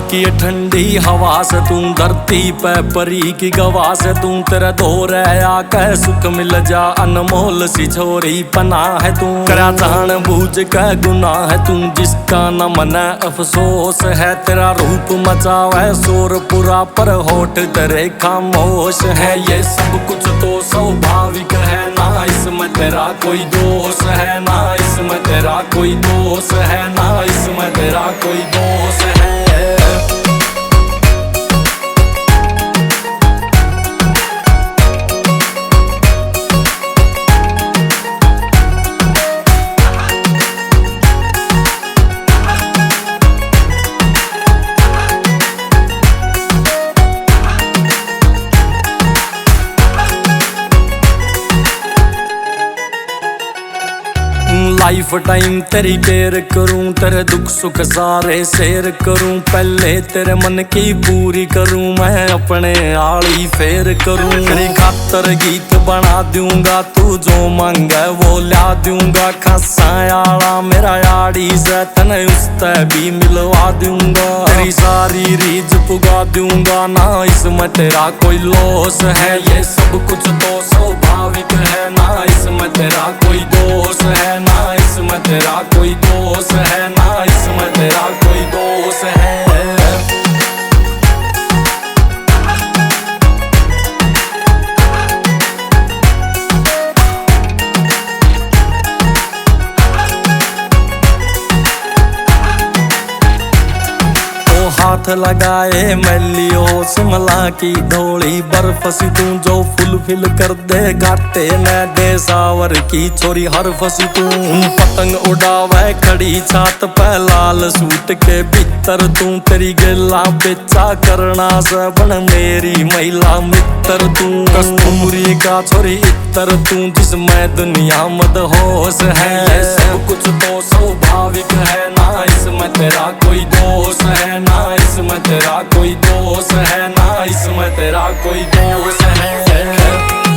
की ठंडी हवा से तू धरती पे परी की गवा से तू तेरा दौर है आके सुख मिल जा अनमोल सी छोरी पना है तू करा जान बूझ के गुनाह है तू जिसका न मना अफसोस है तेरा रूप मचावे शोर पूरा पर होठ तेरे खामोश है ये सब कुछ तो स्वाभाविक है ना इसमें तेरा कोई दोष है ना इसमें तेरा कोई दोष है ना इसमें तेरा कोई दोष है। लाइफ टाइम तेरी केयर करूं तेरे दुख सुख सारे शेयर करूं पहले तेरे मन की पूरी करूं मैं अपने आली फेर करूं तेरी खातर गीत बना दूंगा तू जो मांगे वो ला दूंगा खासा आला मेरा याड़ी से तने उससे भी मिलवा दूंगा तेरी सारी रीझ पुगा दूंगा ना इसमें तेरा कोई लॉस है ये सब कुछ तो स्वाभाविक है ना इसमें तेरा कोई दोष है ना इसमें तेरा कोई दोष है ना इसमें तेरा कोई दोष है। हाथ लगाए मैलियो शिमला की ढोली बर्फ सी तू जो फुलफिल कर दे घाटे न दे सावर की छोरी हर फसी तू पतंग उड़ावे खड़ी छात पे लाल सूट के भीतर तू तेरी गिला बेचा करना से बन मेरी महिला मित्र तू कस्तूरी का छोरी इतर तू जिसमें दुनिया मदहोश है ये सब कुछ तो स्वाभाविक है ना इसमें तेरा कोई दोष है ना इसमें तेरा कोई दोष है ना इसमें तेरा कोई दोष है।